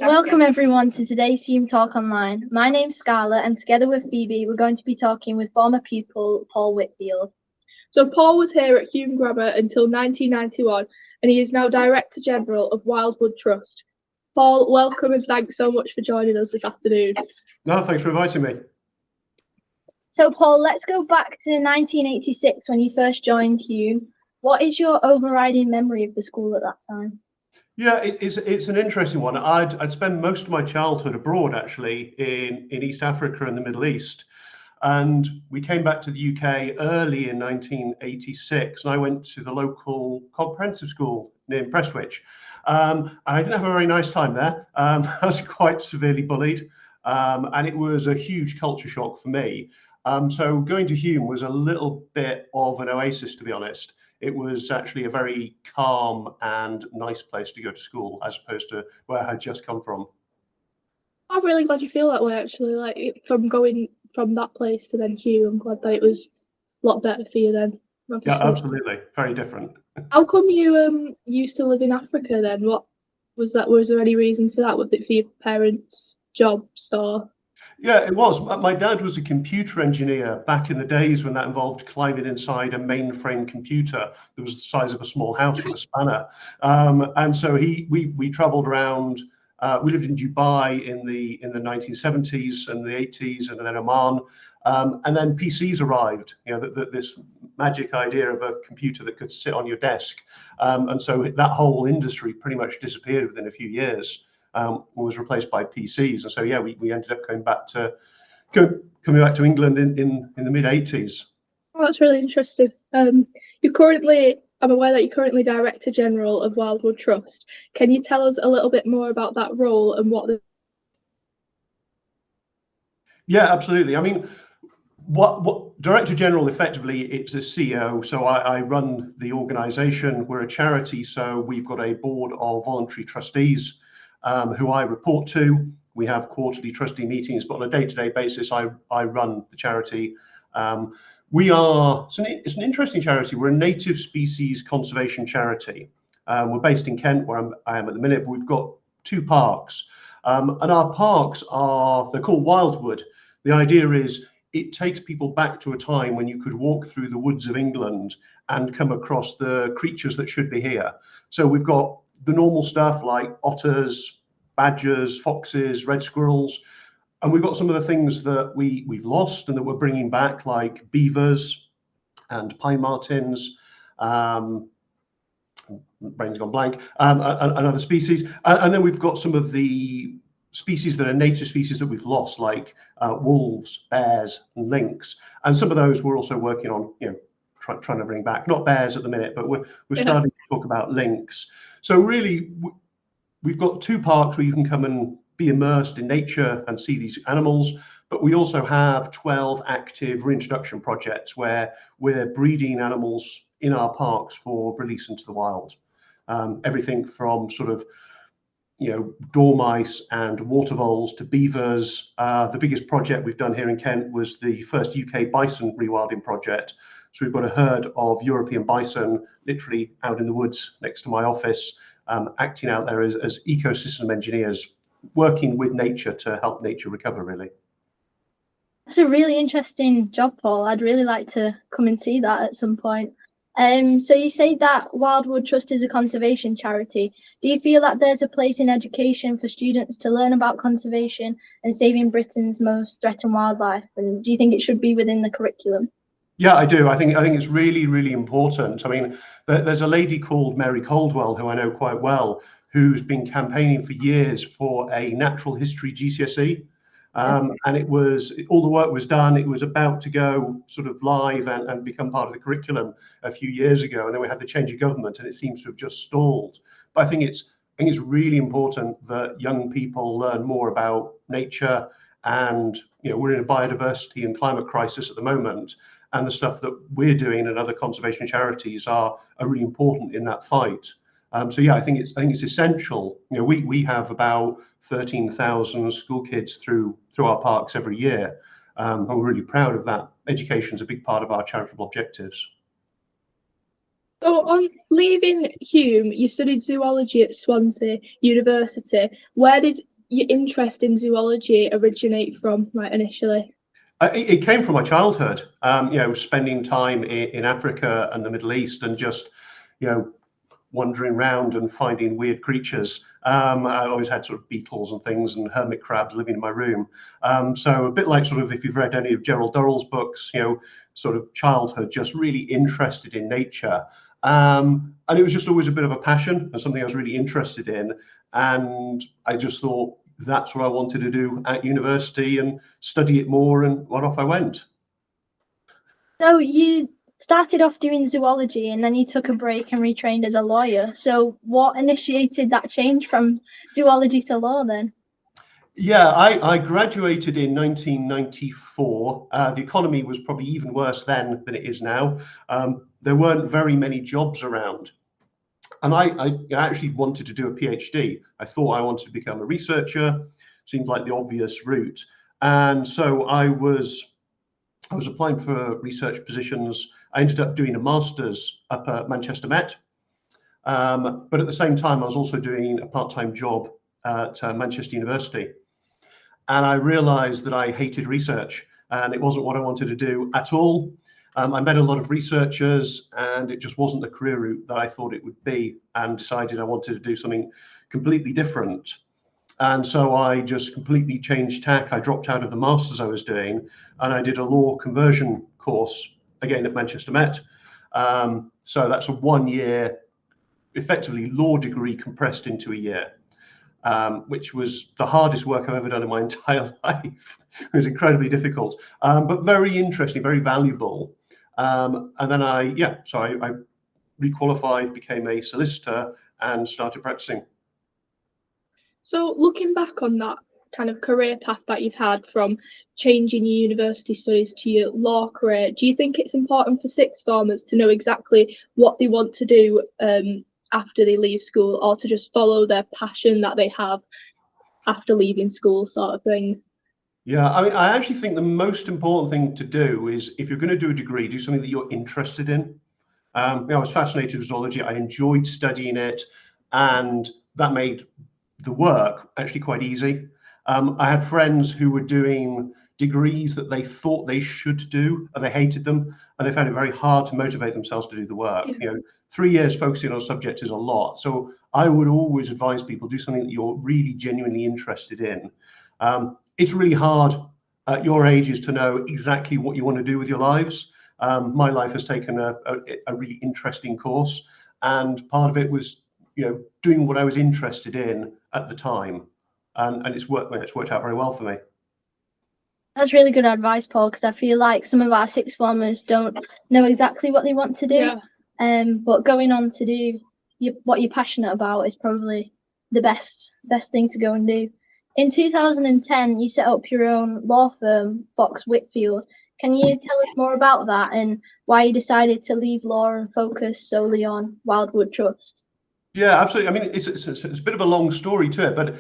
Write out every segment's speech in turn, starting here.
Welcome everyone to today's Hume Talk Online. My name's Scarlett and together with Phoebe we're going to be talking with former pupil Paul Whitfield. So Paul was here at Hulme Grammar until 1991 and he is now Director General of Woodland Trust. Paul, welcome and thanks so much for joining us this afternoon. No, thanks for inviting me. So Paul, let's go back to 1986 when you first joined Hulme. What is your overriding memory of the school at that time? Yeah, it's an interesting one. I'd spent most of my childhood abroad, actually, in East Africa and the Middle East. And we came back to the UK early in 1986, and I went to the local comprehensive school near Prestwich. And I didn't have a very nice time there. I was quite severely bullied, and it was a huge culture shock for me. So going to Hulme was a little bit of an oasis, to be honest. It was actually a very calm and nice place to go to school, as opposed to where I had just come from. I'm really glad you feel that way, actually. Like from going from that place to then Hulme, I'm glad that it was a lot better for you then. Obviously. Yeah, absolutely, very different. How come you used to live in Africa then? What was that? Was there any reason for that? Was it for your parents' jobs or? Yeah, it was. My dad was a computer engineer back in the days when that involved climbing inside a mainframe computer that was the size of a small house with a spanner. And so we traveled around. We lived in Dubai in the 1970s and the 80s, and then Oman. And then PCs arrived. You know, this magic idea of a computer that could sit on your desk. And so that whole industry pretty much disappeared within a few years. Was replaced by PCs, and so yeah, we ended up coming back to England in the mid 80s. Oh, that's really interesting. I'm aware that you're currently Director General of Woodland Trust. Can you tell us a little bit more about that role and what? Yeah, absolutely. I mean, what Director General effectively, it's a CEO. So I run the organisation. We're a charity, so we've got a board of voluntary trustees. Who I report to. We have quarterly trustee meetings, but on a day-to-day basis, I run the charity. It's an interesting charity. We're a native species conservation charity. We're based in Kent, where I am at the minute, but we've got 2 parks. And our parks they're called Wildwood. The idea is it takes people back to a time when you could walk through the woods of England and come across the creatures that should be here. So we've got the normal stuff like otters, badgers, foxes, red squirrels, and we've got some of the things that we've lost and that we're bringing back, like beavers and pine martens. Brain's gone blank, and other species, and then we've got some of the species that are native species that we've lost, like wolves, bears, and lynx, and some of those we're also working on, trying to bring back. Not bears at the minute, but we're starting to talk about lynx. So really, we've got 2 parks where you can come and be immersed in nature and see these animals, but we also have 12 active reintroduction projects where we're breeding animals in our parks for release into the wild. Everything from sort of, dormice and water voles to beavers. The biggest project we've done here in Kent was the first UK bison rewilding project. So we've got a herd of European bison literally out in the woods next to my office, acting out there as ecosystem engineers, working with nature to help nature recover, really. That's a really interesting job, Paul. I'd really like to come and see that at some point. So you say that Woodland Trust is a conservation charity. Do you feel that there's a place in education for students to learn about conservation and saving Britain's most threatened wildlife? And do you think it should be within the curriculum? Yeah, I do. I think it's really, really important. I mean, there's a lady called Mary Caldwell, who I know quite well, who's been campaigning for years for a natural history GCSE. And it was, all the work was done. It was about to go sort of live and become part of the curriculum a few years ago. And then we had the change of government and it seems to have just stalled. But I think it's really important that young people learn more about nature. And, we're in a biodiversity and climate crisis at the moment. And the stuff that we're doing and other conservation charities are really important in that fight. So yeah, I think it's essential. We have about 13,000 school kids through our parks every year, and we're really proud of that. Education is a big part of our charitable objectives. So on leaving Hume, you studied zoology at Swansea University. Where did your interest in zoology originate from, like, initially? It came from my childhood, spending time in Africa and the Middle East, and just, wandering around and finding weird creatures. I always had sort of beetles and things and hermit crabs living in my room. So a bit like sort of if you've read any of Gerald Durrell's books, sort of childhood, just really interested in nature. And it was just always a bit of a passion and something I was really interested in. And I just thought that's what I wanted to do at university and study it more, and off I went. So you started off doing zoology and then you took a break and retrained as a lawyer. So what initiated that change from zoology to law then? Yeah, I graduated in 1994. The economy was probably even worse then than it is now. There weren't very many jobs around. And I actually wanted to do a PhD. I thought I wanted to become a researcher, seemed like the obvious route. And so I was applying for research positions. I ended up doing a master's up at Manchester Met. But at the same time, I was also doing a part-time job at Manchester University. And I realized that I hated research and it wasn't what I wanted to do at all. I met a lot of researchers and it just wasn't the career route that I thought it would be, and decided I wanted to do something completely different. And so I just completely changed tack. I dropped out of the master's I was doing and I did a law conversion course, again at Manchester Met. So that's a 1 year, effectively law degree compressed into a year. Which was the hardest work I've ever done in my entire life. It was incredibly difficult, but very interesting, very valuable. And then I requalified, became a solicitor, and started practicing. So looking back on that kind of career path that you've had from changing your university studies to your law career, do you think it's important for sixth formers to know exactly what they want to do after they leave school, or to just follow their passion that they have after leaving school, sort of thing? Yeah, I mean, I actually think the most important thing to do is, if you're going to do a degree, do something that you're interested in. I was fascinated with zoology. I enjoyed studying it, and that made the work actually quite easy. I had friends who were doing degrees that they thought they should do, and they hated them, and they found it very hard to motivate themselves to do the work. Yeah. 3 years focusing on a subject is a lot. So I would always advise people, do something that you're really genuinely interested in. It's really hard at your ages to know exactly what you want to do with your lives. My life has taken a really interesting course, and part of it was doing what I was interested in at the time, and it's worked out very well for me. That's really good advice, Paul, because I feel like some of our sixth formers don't know exactly what they want to do. Yeah. But going on to do what you're passionate about is probably the best thing to go and do. In 2010, you set up your own law firm, Fox Whitfield. Can you tell us more about that and why you decided to leave law and focus solely on Wildwood Trust? Yeah, absolutely. I mean, it's a bit of a long story to it, but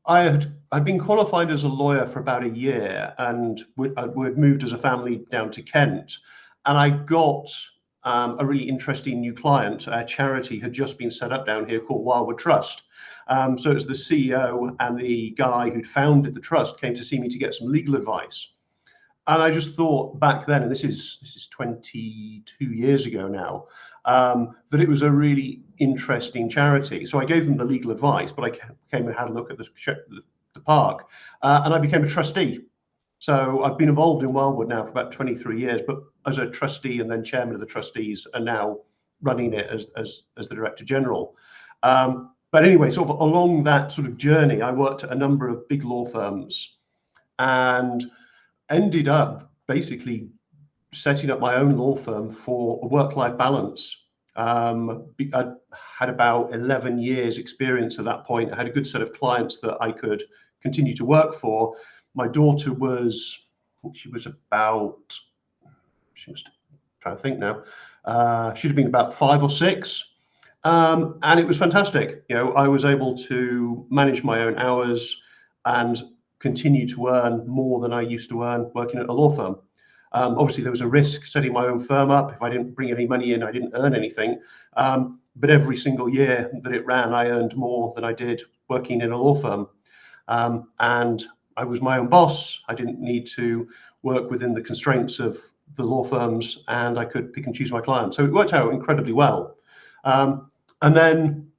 I'd been qualified as a lawyer for about a year, and we'd moved as a family down to Kent, and I got a really interesting new client. A charity had just been set up down here called Woodland Trust. So it was the CEO and the guy who'd founded the trust came to see me to get some legal advice. And I just thought back then, and this is 22 years ago now, that it was a really interesting charity. So I gave them the legal advice, but I came and had a look at the park, and I became a trustee. So I've been involved in Wildwood now for about 23 years, but as a trustee and then chairman of the trustees, and now running it as the director general. But anyway, sort of along that sort of journey, I worked at a number of big law firms and ended up basically setting up my own law firm for a work-life balance. I had about 11 years experience at that point. I had a good set of clients that I could continue to work for. My daughter was, she was trying to think now, she'd have been about 5 or 6. And it was fantastic. I was able to manage my own hours and continue to earn more than I used to earn working at a law firm. Obviously, there was a risk setting my own firm up. If I didn't bring any money in, I didn't earn anything. But every single year that it ran, I earned more than I did working in a law firm. And I was my own boss. I didn't need to work within the constraints of the law firms, and I could pick and choose my clients. So it worked out incredibly well. And then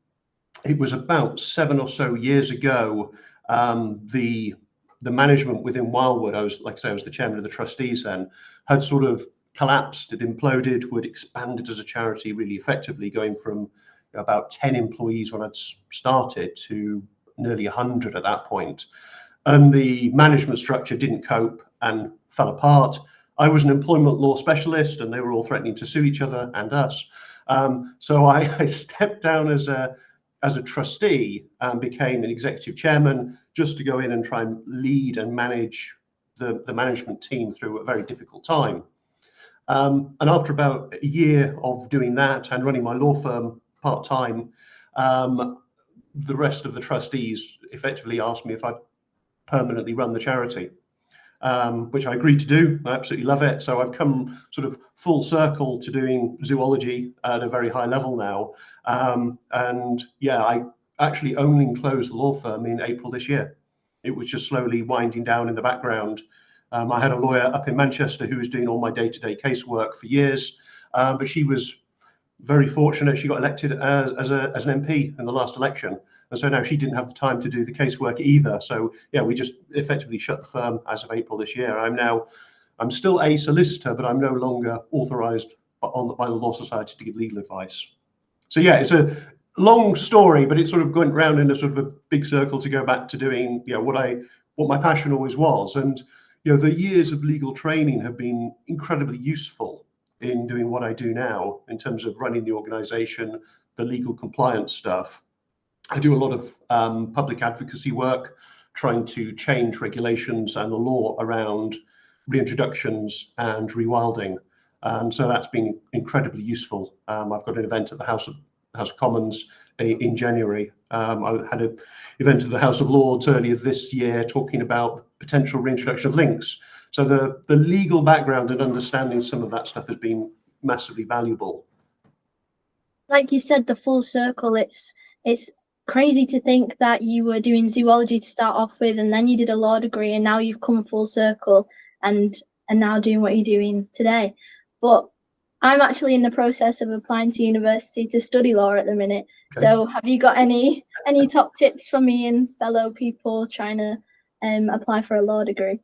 it was about 7 or so years ago, the management within Wildwood, I was the chairman of the trustees then, had sort of collapsed, it imploded, would expanded as a charity really effectively, going from about 10 employees when I'd started to nearly 100 at that point. And the management structure didn't cope and fell apart. I was an employment law specialist, and they were all threatening to sue each other and us. So I stepped down as a trustee and became an executive chairman, just to go in and try and lead and manage the management team through a very difficult time. And after about a year of doing that and running my law firm part-time, the rest of the trustees effectively asked me if I'd permanently run the charity, which I agreed to do. I absolutely love it. So I've come sort of full circle to doing zoology at a very high level now. And yeah, I actually only closed the law firm in April this year. It was just slowly winding down in the background. I had a lawyer up in Manchester who was doing all my day-to-day casework for years, but she was very fortunate. She got elected as an MP in the last election. And so now she didn't have the time to do the casework either. So yeah, we just effectively shut the firm as of April this year. I'm still a solicitor, but I'm no longer authorised by the Law Society to give legal advice. So yeah, it's a long story, but it sort of went round in a sort of a big circle to go back to doing, what my passion always was. And the years of legal training have been incredibly useful in doing what I do now in terms of running the organisation, the legal compliance stuff. I do a lot of public advocacy work, trying to change regulations and the law around reintroductions and rewilding. And so that's been incredibly useful. I've got an event at the House of Commons in January. I had an event at the House of Lords earlier this year talking about potential reintroduction of links. So the legal background and understanding some of that stuff has been massively valuable. Like you said, the full circle, it's crazy to think that you were doing zoology to start off with, and then you did a law degree, and now you've come full circle and now doing what you're doing today. But I'm actually in the process of applying to university to study law at the minute. Okay. So have you got any top tips for me and fellow people trying to apply for a law degree?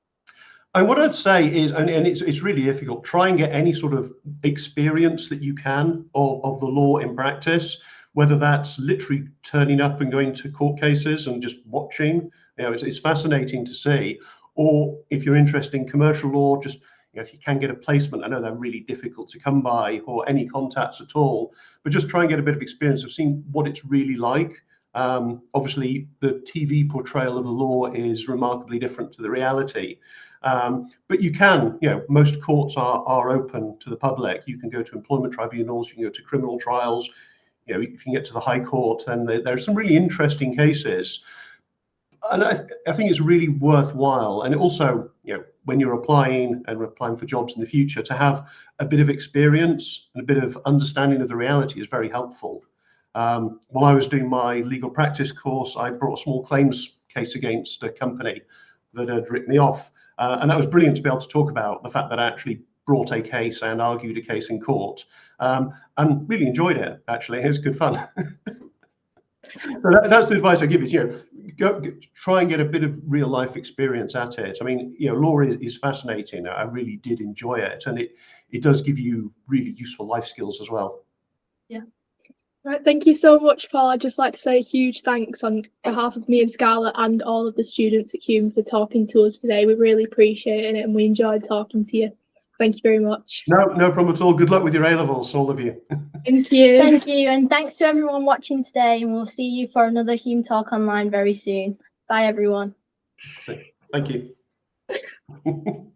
And what I'd say is, and it's really difficult, try and get any sort of experience that you can of the law in practice, whether that's literally turning up and going to court cases and just watching. It's fascinating to see. Or if you're interested in commercial law, just if you can get a placement. I know they're really difficult to come by, or any contacts at all, but just try and get a bit of experience of seeing what it's really like. Obviously, the TV portrayal of the law is remarkably different to the reality. But you can, most courts are open to the public. You can go to employment tribunals, you can go to criminal trials. If you can get to the High Court, then there are some really interesting cases. And I think it's really worthwhile. And also, when you're applying for jobs in the future, to have a bit of experience and a bit of understanding of the reality is very helpful. While I was doing my legal practice course, I brought a small claims case against a company that had written me off. And that was brilliant to be able to talk about the fact that I actually brought a case and argued a case in court, and really enjoyed it, actually. It was good fun. So that's the advice I give you. Try and get a bit of real life experience at it. I mean, law is fascinating. I really did enjoy it, and it does give you really useful life skills as well. Yeah. Right, thank you so much, Paul. I'd just like to say a huge thanks on behalf of me and Scarlett and all of the students at Hulme for talking to us today. We really appreciate it, and we enjoyed talking to you. Thank you very much. No problem at all. Good luck with your A-levels, all of you. Thank you. Thank you, and thanks to everyone watching today, and we'll see you for another Hulme Talk online very soon. Bye, everyone. Thank you.